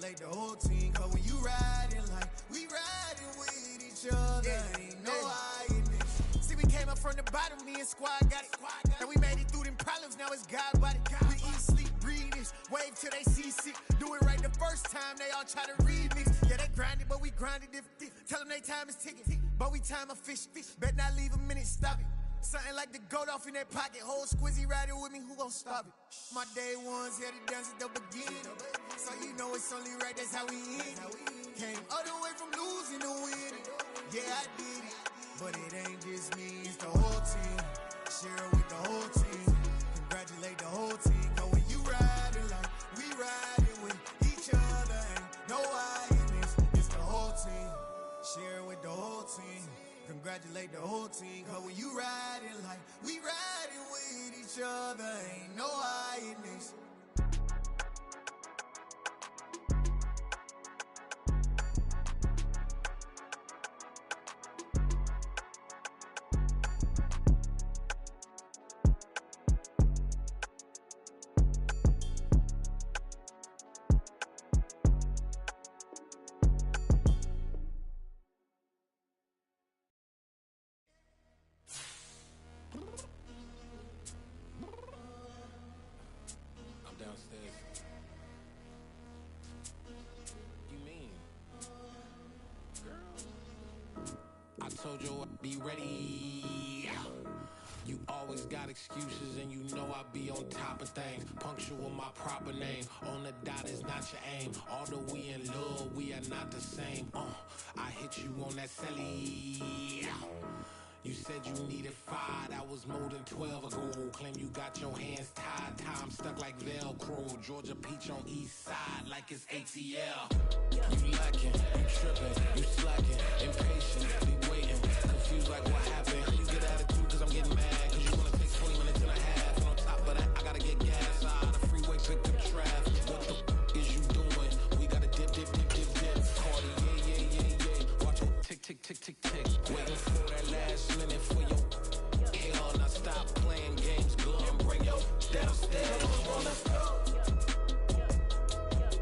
Congratulate the whole team, cause when you riding like we riding with each other, ain't no hiding this. See, we came up from the bottom, me and squad got it. And we made it through them problems, now it's God body. We eat, sleep, breathe this, wave till they see sick. Do it right the first time, they all try to remix. Yeah, they grinded, but we grinded different. Tell them they time is ticking, but we time a fish. Bet not leave a minute, stop it. Something like the goat off in their pocket. Whole squizzy riding with me, who gon' stop it? My day ones here to dance at the beginning. So you know it's only right, that's how we end. Came all the way from losing to winning. Yeah, I did it, but it ain't just me, it's the whole team. Share it with the whole team. Congratulate the whole team. Cause when you riding like we riding with each other, ain't no hiding this. It's the whole team. Share it with the whole team. Congratulate the whole team, cause when you riding like we riding with each other, ain't no hiding this. Downstairs. You mean? Girl, I told you I'd be ready. You always got excuses and you know I be on top of things. Punctual with my proper name. On the dot is not your aim. Although we in love, we are not the same. I hit you on that celly. You said you needed 5, that was more than 12 ago. Claim you got your hands tied, time stuck like Velcro. Georgia Peach on east side like it's ATL. You lacking, you tripping, you slacking, impatient, be waiting, confused like what happened. You get attitude cause I'm getting mad, cause you wanna take 20 minutes and a half. And on top of that, I gotta get gas out of the freeway, pick up traffic. What the is you doing? We gotta dip. Cardi, yeah. Watch your tick. Waiting for that last minute for your hell. Now stop playing games, go and bring your downstairs. Come on, let's go.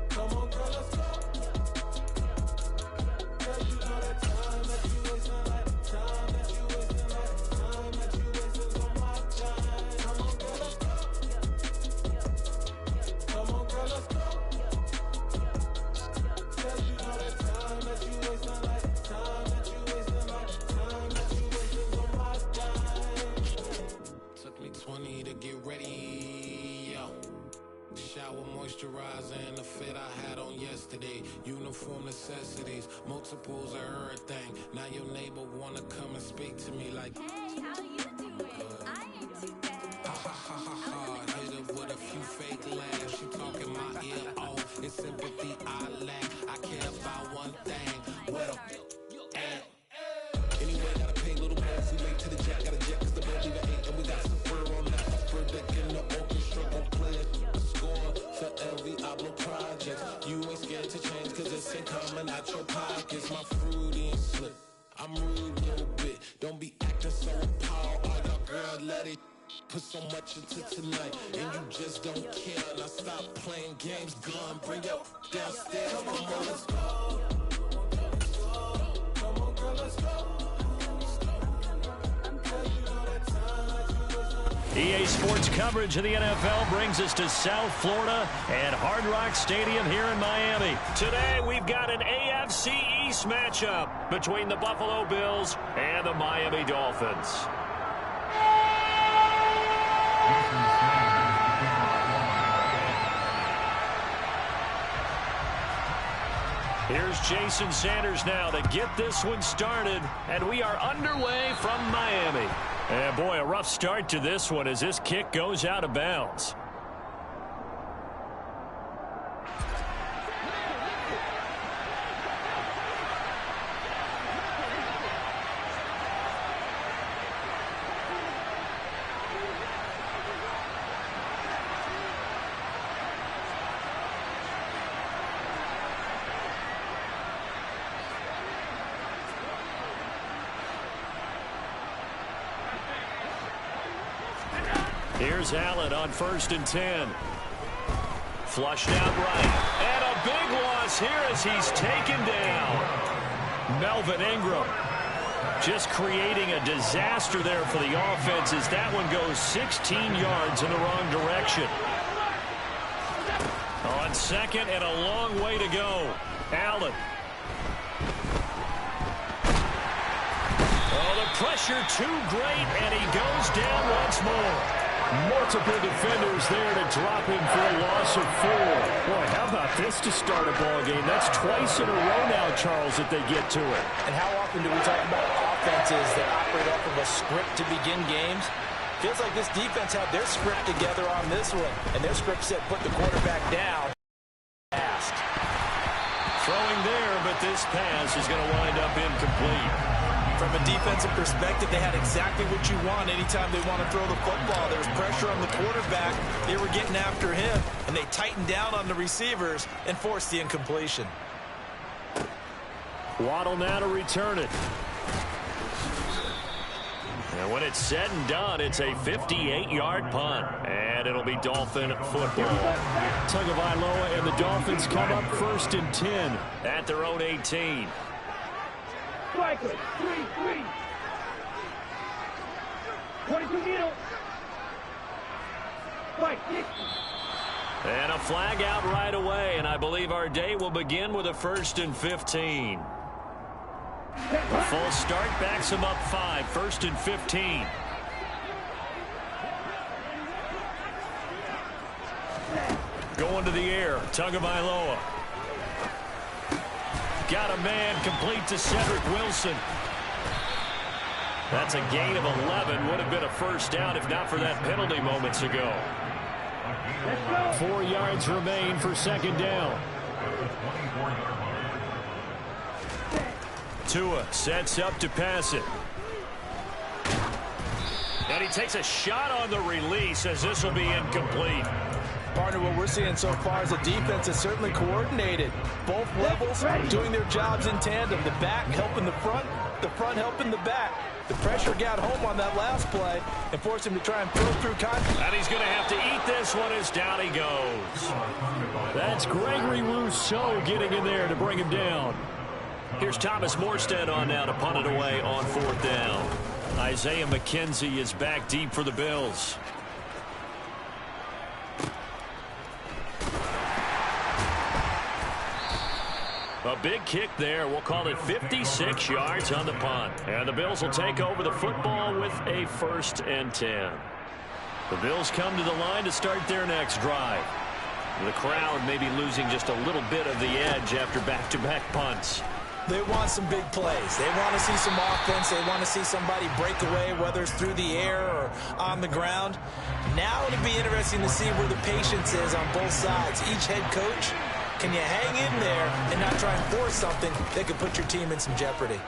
Come on, girl, let's go. Girl, you know that time that you wasting, like time that you wasting, like time that you wasting on my time. Come on, girl, let's go. Come on, girl, let's go. Girl, you know that time that you wasting, like time that you wasting, like time that you wasting on my time. Took me 20 to get ready, yo. Shower, moisturizer, and the fit I had on yesterday. Uniform necessities, multiples of everything. Now your neighbor wanna come and speak to me like, hey, how you doing? I ain't too bad. Ha. Hit her with a few fake laughs. She talking my ear off. It's sympathy I lack. I care about one thing. Well, anyway, gotta pay a little more. We late to the jack, got a jet, cause the boat even ate. And we got some fur on that. Spur deck in the orchestra, gon' play it. Score for every Ablo project. You ain't scared to change, cause it's ain't coming out your pockets. My fruity and slip. I'm rude a little bit. Don't be acting so appalled. Oh, your girl, let it put so much into tonight. And you just don't care. Now stop playing games, gun. Bring your downstairs. Come on, girl, let's go. Come on, girl, let's go. EA Sports coverage of the NFL brings us to South Florida and Hard Rock Stadium here in Miami. Today, we've got an AFC East matchup between the Buffalo Bills and the Miami Dolphins. Here's Jason Sanders now to get this one started, and we are underway from Miami. And boy, a rough start to this one as this kick goes out of bounds. Here's Allen on 1st and 10. Flushed out right. And a big loss here as he's taken down. Melvin Ingram just creating a disaster there for the offense as that one goes 16 yards in the wrong direction. On second and a long way to go. Allen. Oh, the pressure too great, and he goes down once more. Multiple defenders there to drop him for a loss of 4. Boy, how about this to start a ball game? That's twice in a row now, Charles, that they get to it. And how often do we talk about offenses that operate off of a script to begin games? Feels like this defense had their script together on this one, and their script said put the quarterback down. Fast. Throwing there, but this pass is going to wind up incomplete. From a defensive perspective, they had exactly what you want anytime they want to throw the football. There was pressure on the quarterback. They were getting after him, and they tightened down on the receivers and forced the incompletion. Waddle now to return it. And when it's said and done, it's a 58-yard punt. And it'll be Dolphin football. Tagovailoa and the Dolphins come up 1st and 10 at their own 18. Striker, 3-3. 22 middle. Fight, 60. And a flag out right away, and I believe our day will begin with a 1st and 15. A full start backs him up 5, 1st and 15. Going to the air, Tagovailoa. Got a man complete to Cedric Wilson. That's a gain of 11. Would have been a first down if not for that penalty moments ago. 4 yards remain for 2nd down. Tua sets up to pass it. And he takes a shot on the release as this will be incomplete. Partner, what we're seeing so far is a defense that's certainly coordinated. Both levels doing their jobs in tandem. The back helping the front helping the back. The pressure got home on that last play and forced him to try and throw through contact. And he's going to have to eat this one as down he goes. That's Gregory Rousseau getting in there to bring him down. Here's Thomas Morstead on now to punt it away on 4th down. Isaiah McKenzie is back deep for the Bills. A big kick there. We'll call it 56 yards on the punt. And the Bills will take over the football with a 1st and 10. The Bills come to the line to start their next drive. The crowd may be losing just a little bit of the edge after back-to-back punts. They want some big plays. They want to see some offense. They want to see somebody break away, whether it's through the air or on the ground. Now it'll be interesting to see where the patience is on both sides. Each head coach, can you hang in there and not try and force something that could put your team in some jeopardy?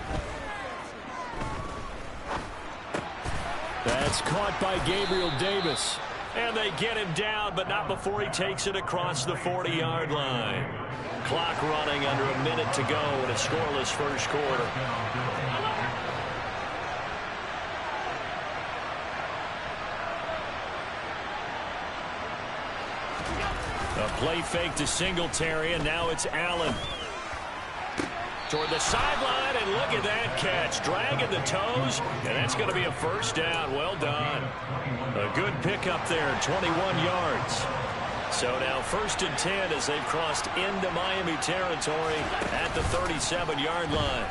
That's caught by Gabriel Davis. And they get him down, but not before he takes it across the 40-yard line. Clock running under a minute to go in a scoreless first quarter. A play fake to Singletary, and now it's Allen. Toward the sideline, and look at that catch. Dragging the toes, and that's going to be a first down. Well done. A good pickup there, 21 yards. So now 1st and 10 as they've crossed into Miami territory at the 37-yard line.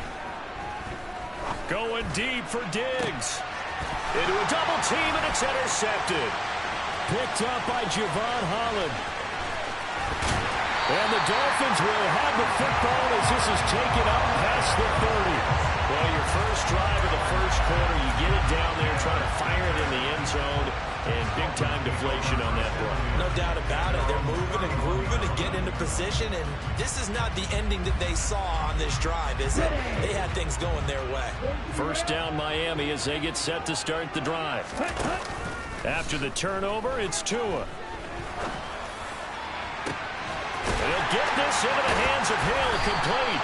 Going deep for Diggs. Into a double team, and it's intercepted. Picked up by Javon Holland. And the Dolphins will have the football as this is taken up past the 30. Well, your first drive of the first quarter, you get it down there, trying to fire it in the end zone, and big-time deflation on that play. No doubt about it. They're moving and grooving and getting into position, and this is not the ending that they saw on this drive, is it? They had things going their way. First down Miami as they get set to start the drive. After the turnover, it's Tua. He'll get this into the hands of Hill, complete.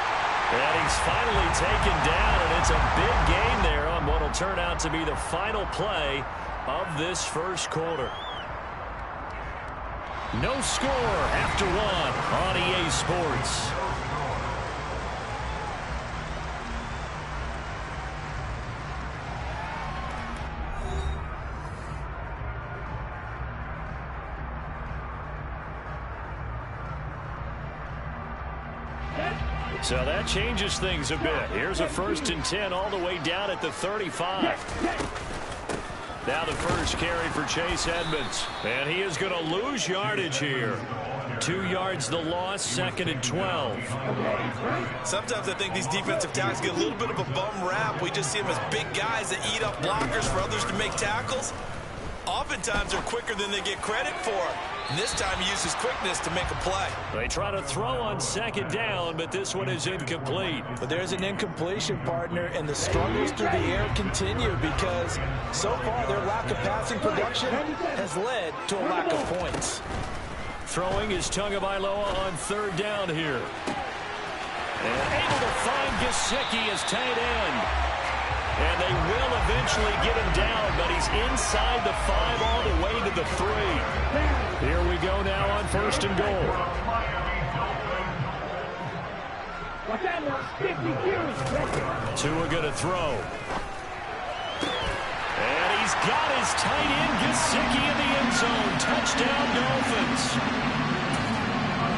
And he's finally taken down, and it's a big gain there on what will turn out to be the final play of this first quarter. No score after one on EA Sports. So that changes things a bit. Here's a 1st and 10 all the way down at the 35. Now the first carry for Chase Edmonds. And he is going to lose yardage here. 2 yards the loss, 2nd and 12. Sometimes I think these defensive tackles get a little bit of a bum rap. We just see them as big guys that eat up blockers for others to make tackles. Oftentimes they're quicker than they get credit for. And this time he uses quickness to make a play. They try to throw on 2nd down, but this one is incomplete. But there's an incompletion, partner, and the struggles through the air continue because so far their lack of passing production has led to a lack of points. Throwing is Tagovailoa on 3rd down here. And able to find Gesicki as tight end. And they will eventually get him down, but he's inside the 5 all the way to the 3. Here we go now on 1st and goal. Tua going to throw. And he's got his tight end Gesicki in the end zone. Touchdown Dolphins.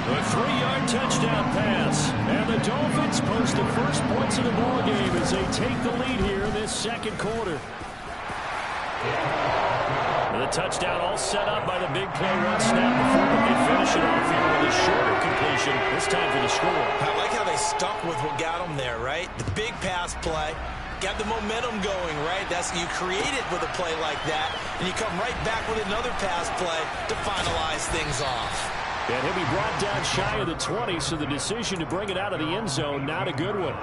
A 3-yard touchdown pass. And the Dolphins post the first points of the ball game as they take the lead here in this 2nd quarter. The touchdown all set up by the big play 1 snap before they finish it off here with a shorter completion, this time for the score. I like how they stuck with what got them there, right? The big pass play. Got the momentum going, right? That's you create it with a play like that, and you come right back with another pass play to finalize things off. And he'll be brought down shy of the 20, so the decision to bring it out of the end zone, not a good one.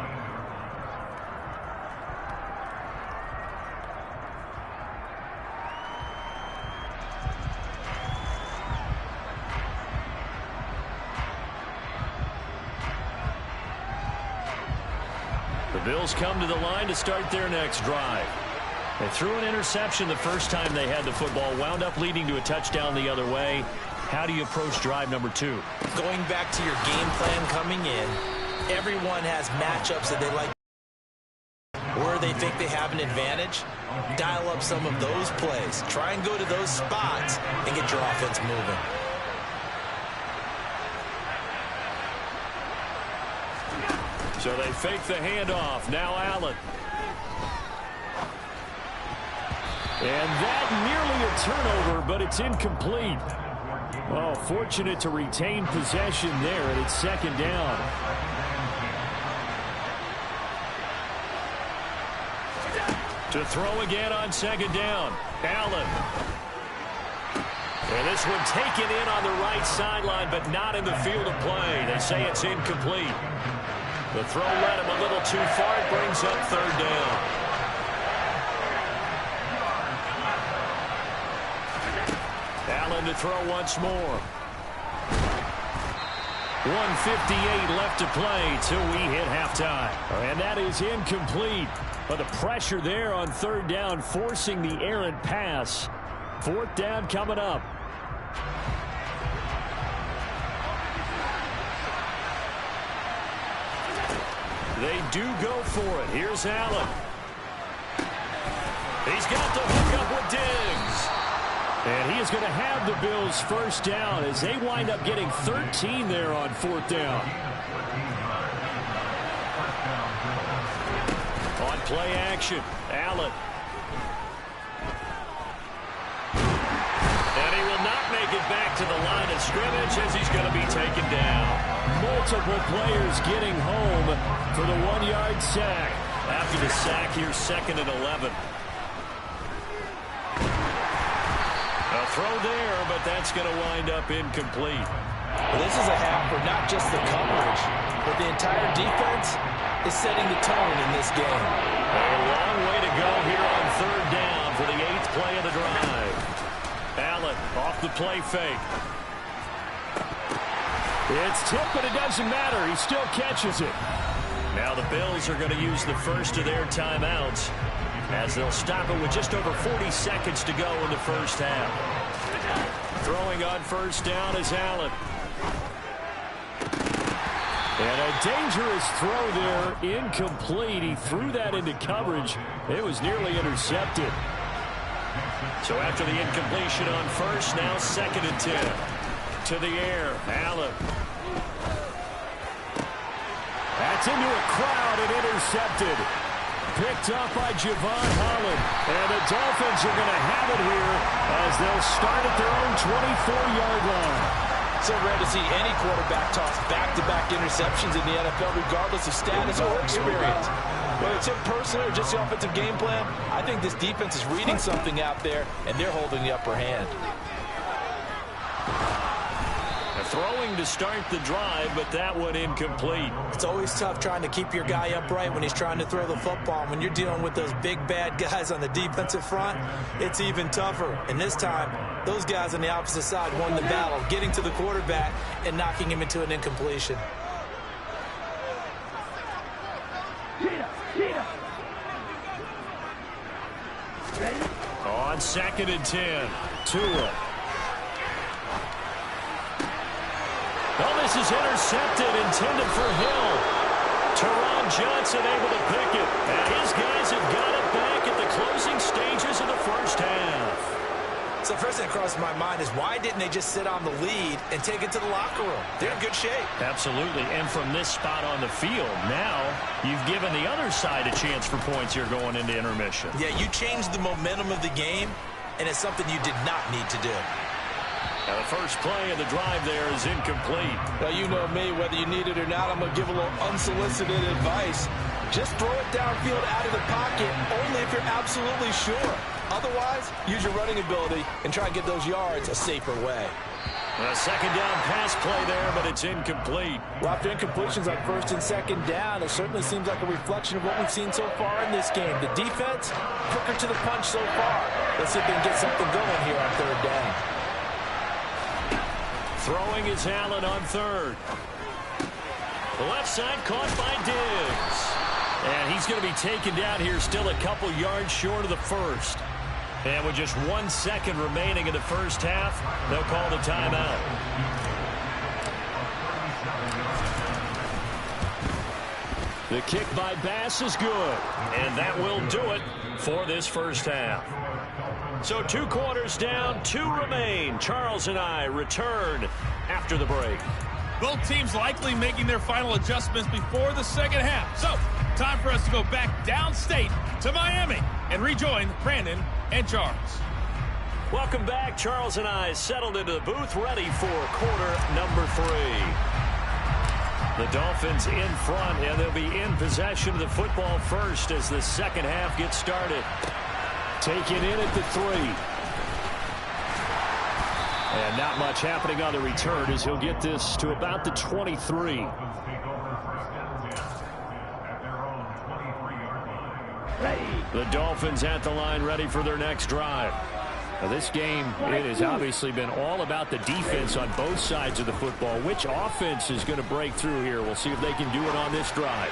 The Bills come to the line to start their next drive. They threw an interception the first time they had the football, wound up leading to a touchdown the other way. How do you approach drive number 2? Going back to your game plan coming in, everyone has matchups that they like where they think they have an advantage. Dial up some of those plays. Try and go to those spots and get your offense moving. So they fake the handoff. Now Allen. And that nearly a turnover, but it's incomplete. Oh, fortunate to retain possession there, and it's 2nd down. To throw again on 2nd down. Allen. And this one taken in on the right sideline, but not in the field of play. They say it's incomplete. The throw led him a little too far. It brings up 3rd down. Allen to throw once more. 1:58 left to play till we hit halftime. And that is incomplete. But the pressure there on 3rd down, forcing the errant pass. 4th down coming up. They do go for it. Here's Allen. He's got the hook up with Diggs. And he is going to have the Bills' 1st down as they wind up getting 13 there on 4th down. On play action, Allen. And he will not make it back to the line of scrimmage as he's going to be taken down. Multiple players getting home for the 1-yard sack. After the sack here, 2nd and 11. A throw there, but that's going to wind up incomplete. This is a half for not just the coverage, but the entire defense is setting the tone in this game. A long way to go here on 3rd down for the 8th play of the drive. Allen off the play fake. It's tipped, but it doesn't matter. He still catches it. Now the Bills are going to use the first of their timeouts as they'll stop it with just over 40 seconds to go in the 1st half. Throwing on first down is Allen. And a dangerous throw there, incomplete. He threw that into coverage. It was nearly intercepted. So after the incompletion on first, now 2nd and 10. To the air, Allen. That's into a crowd and intercepted. Picked up by Javon Holland. And the Dolphins are going to have it here as they'll start at their own 24-yard line. So rare to see any quarterback toss back-to-back interceptions in the NFL, regardless of status or experience. Whether it's him personally or just the offensive game plan, I think this defense is reading something out there, and they're holding the upper hand. Throwing to start the drive, but that one incomplete. It's always tough trying to keep your guy upright when he's trying to throw the football. When you're dealing with those big, bad guys on the defensive front, it's even tougher. And this time, those guys on the opposite side won the battle, getting to the quarterback and knocking him into an incompletion. On 2nd and 10, Tua. Oh, this is intercepted, intended for Hill. Teron Johnson able to pick it. And his guys have got it back at the closing stages of the first half. So first thing that crossed my mind is why didn't they just sit on the lead and take it to the locker room? They're in good shape. Absolutely. And from this spot on the field, now you've given the other side a chance for points here going into intermission. Yeah, you changed the momentum of the game, and it's something you did not need to do. Now the first play of the drive there is incomplete. Now, you know me, whether you need it or not, I'm going to give a little unsolicited advice. Just throw it downfield out of the pocket, only if you're absolutely sure. Otherwise, use your running ability and try and get those yards a safer way. A second down pass play there, but it's incomplete. Well, after incompletions on 1st and 2nd down, it certainly seems like a reflection of what we've seen so far in this game. The defense, quicker to the punch so far. Let's see if they can get something going here on 3rd down. Throwing is Allen on 3rd. The left side caught by Diggs. And he's going to be taken down here still a couple yards short of the first. And with just 1 second remaining in the first half, they'll call the timeout. The kick by Bass is good. And that will do it for this first half. So 2 quarters down, 2 remain. Charles and I return after the break. Both teams likely making their final adjustments before the second half. So, time for us to go back downstate to Miami and rejoin Brandon and Charles. Welcome back. Charles and I settled into the booth, ready for quarter number 3. The Dolphins in front, and they'll be in possession of the football first as the second half gets started. Take it in at the 3. And not much happening on the return as he'll get this to about the 23. The Dolphins at the line ready for their next drive. Now this game, it has obviously been all about the defense on both sides of the football. Which offense is going to break through here? We'll see if they can do it on this drive.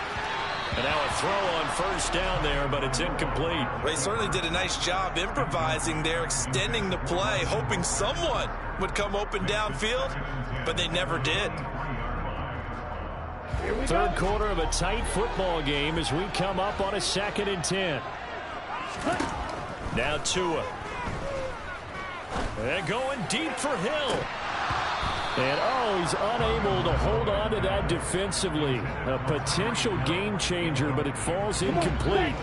And now a throw on first down there, but it's incomplete. They certainly did a nice job improvising there, extending the play, hoping someone would come open downfield, but they never did. Third quarter of a tight football game as we come up on a 2nd and 10. Now Tua. And going deep for Hill. And, oh, he's unable to hold on to that defensively. A potential game changer, but it falls incomplete.